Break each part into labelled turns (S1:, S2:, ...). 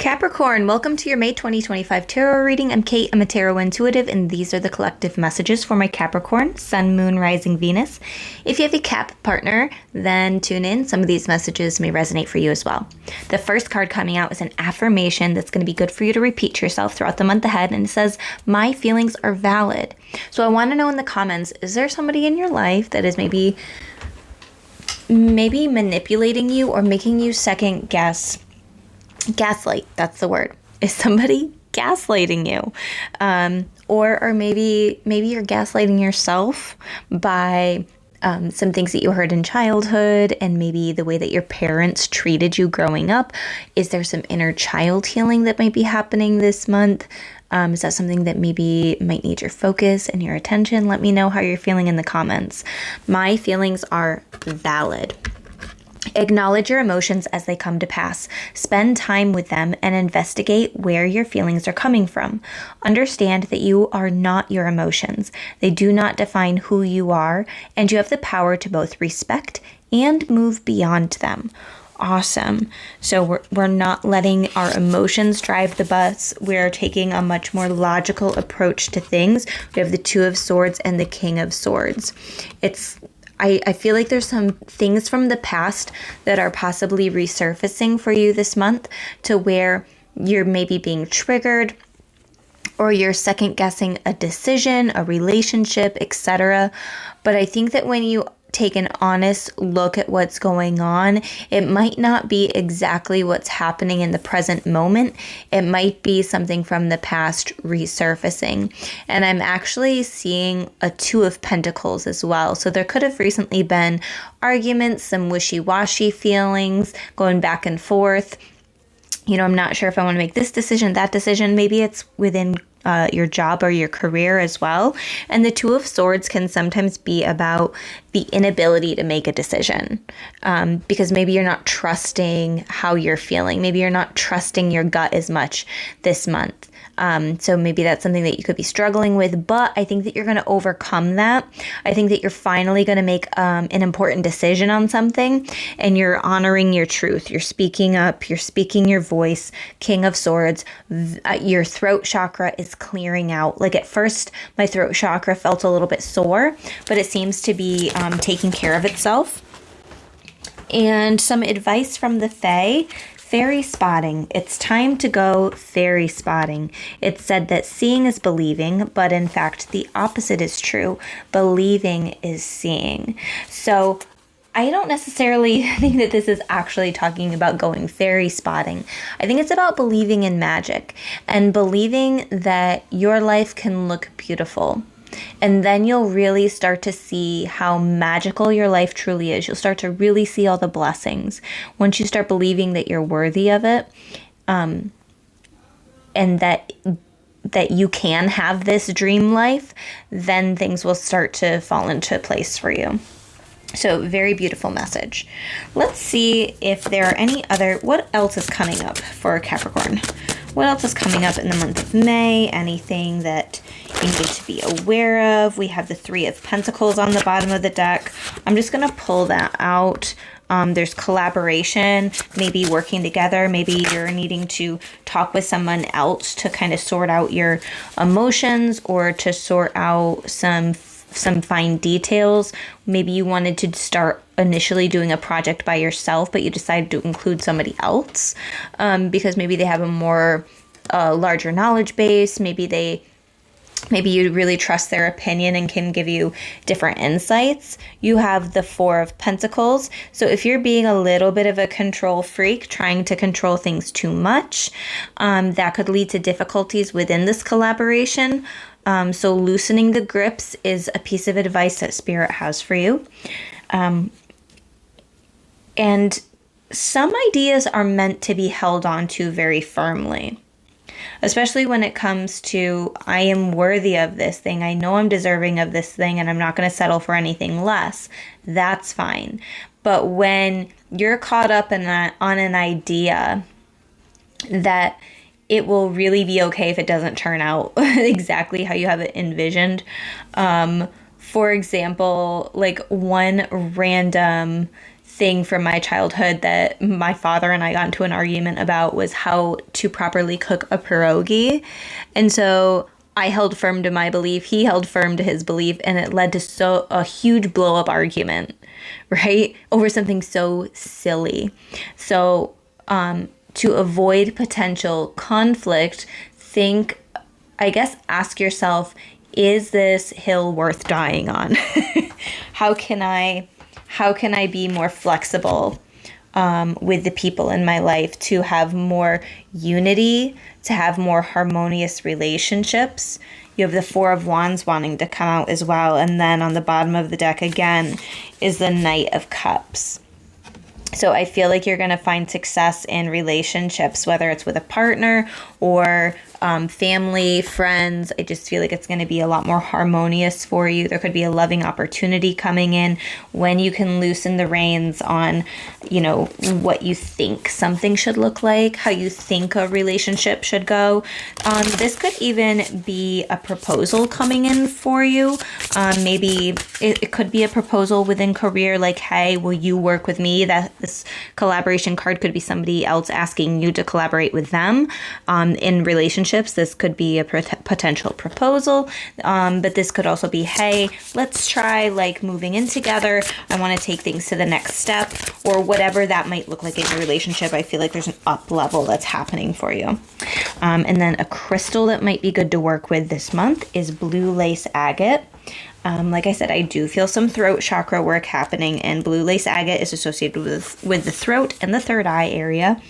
S1: Capricorn, welcome to your May 2025 tarot reading. I'm Kate, I'm a tarot intuitive, and these are the collective messages for my Capricorn, Sun, Moon, Rising, Venus. If you have a Cap partner, then tune in. Some of these messages may resonate for you as well. The first card coming out is an affirmation that's going to be good for you to repeat to yourself throughout the month ahead, and it says, "My feelings are valid." So I want to know in the comments, is there somebody in your life that is maybe manipulating you or making you second guess? Gaslight, that's the word. Is somebody gaslighting you? Or maybe you're gaslighting yourself by some things that you heard in childhood and maybe the way that your parents treated you growing up. Is there some inner child healing that might be happening this month? Is that something that maybe might need your focus and your attention? Let me know how you're feeling in the comments. My feelings are valid. Acknowledge your emotions as they come to pass. Spend time with them and investigate where your feelings are coming from. Understand that you are not your emotions. They do not define who you are, and you have the power to both respect and move beyond them. Awesome. So we're not letting our emotions drive the bus. We're taking a much more logical approach to things. We have the Two of Swords and the King of Swords. I feel like there's some things from the past that are possibly resurfacing for you this month to where you're maybe being triggered or you're second guessing a decision, a relationship, etc. But I think that when you take an honest look at what's going on, it might not be exactly what's happening in the present moment. It might be something from the past resurfacing. And I'm actually seeing a Two of Pentacles as well. So there could have recently been arguments, some wishy-washy feelings going back and forth. You know, I'm not sure if I want to make this decision, that decision. Maybe it's within your job or your career as well. And the Two of Swords can sometimes be about the inability to make a decision because maybe you're not trusting how you're feeling. Maybe you're not trusting your gut as much this month. So maybe that's something that you could be struggling with, but I think that you're going to overcome that. I think that you're finally going to make an important decision on something and you're honoring your truth. You're speaking up, you're speaking your voice. King of Swords, your throat chakra is clearing out. Like at first, my throat chakra felt a little bit sore, but it seems to be taking care of itself. And some advice from the Fae. Fairy spotting. It's time to go fairy spotting. It's said that seeing is believing, but in fact, the opposite is true. Believing is seeing. So I don't necessarily think that this is actually talking about going fairy spotting. I think it's about believing in magic and believing that your life can look beautiful. And then you'll really start to see how magical your life truly is. You'll start to really see all the blessings once you start believing that you're worthy of it, and that you can have this dream life. Then things will start to fall into place for you. So very beautiful message. Let's see if there are any other, what else is coming up for Capricorn? What else is coming up in the month of May? Anything that you need to be aware of? We have the Three of Pentacles on the bottom of the deck. I'm just going to pull that out. There's collaboration, maybe working together. Maybe you're needing to talk with someone else to kind of sort out your emotions or to sort out some fine details. Maybe you wanted to start initially doing a project by yourself, but you decided to include somebody else because maybe they have a more larger knowledge base. Maybe you really trust their opinion and can give you different insights. You have the Four of Pentacles. So if you're being a little bit of a control freak, trying to control things too much, that could lead to difficulties within this collaboration. So loosening the grips is a piece of advice that Spirit has for you. And some ideas are meant to be held on to very firmly, especially when it comes to, I am worthy of this thing. I know I'm deserving of this thing and I'm not going to settle for anything less. That's fine. But when you're caught up on an idea that it will really be okay if it doesn't turn out exactly how you have it envisioned. For example, like one random thing from my childhood that my father and I got into an argument about was how to properly cook a pierogi. And so I held firm to my belief, he held firm to his belief, and it led to a huge blow up argument, right? Over something so silly. So, to avoid potential conflict, ask yourself, is this hill worth dying on? How can I be more flexible with the people in my life to have more unity, to have more harmonious relationships? You have the Four of Wands wanting to come out as well. And then on the bottom of the deck again is the Knight of Cups. So I feel like you're going to find success in relationships, whether it's with a partner or family, friends. I just feel like it's going to be a lot more harmonious for you. There could be a loving opportunity coming in when you can loosen the reins on, what you think something should look like, how you think a relationship should go. This could even be a proposal coming in for you. Maybe it could be a proposal within career, like, hey, will you work with me? That this collaboration card could be somebody else asking you to collaborate with them in relationships. This could be a potential proposal, but this could also be, hey, let's try moving in together. I want to take things to the next step, or whatever that might look like in your relationship. I feel like there's an up level that's happening for you. And then a crystal that might be good to work with this month is blue lace agate. Like I said, I do feel some throat chakra work happening, and blue lace agate is associated with the throat and the third eye area.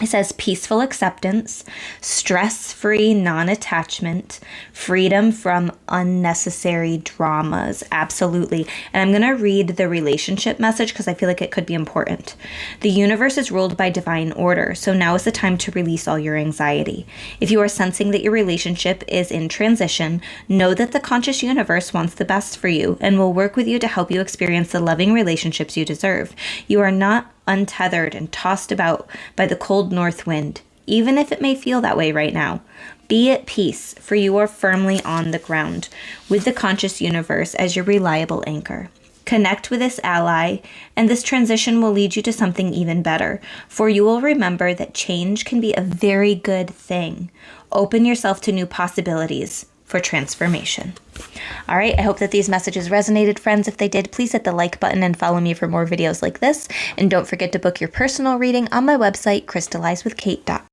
S1: It says peaceful acceptance, stress-free non-attachment, freedom from unnecessary dramas. Absolutely. And I'm going to read the relationship message because I feel like it could be important. The universe is ruled by divine order, so now is the time to release all your anxiety. If you are sensing that your relationship is in transition, know that the conscious universe wants the best for you and will work with you to help you experience the loving relationships you deserve. You are not untethered and tossed about by the cold north wind, even if it may feel that way right now. Be at peace, for you are firmly on the ground, with the conscious universe as your reliable anchor. Connect with this ally, and this transition will lead you to something even better, for you will remember that change can be a very good thing. Open yourself to new possibilities for transformation. All right, I hope that these messages resonated, friends. If they did, please hit the like button and follow me for more videos like this. And don't forget to book your personal reading on my website, crystallizewithkate.com.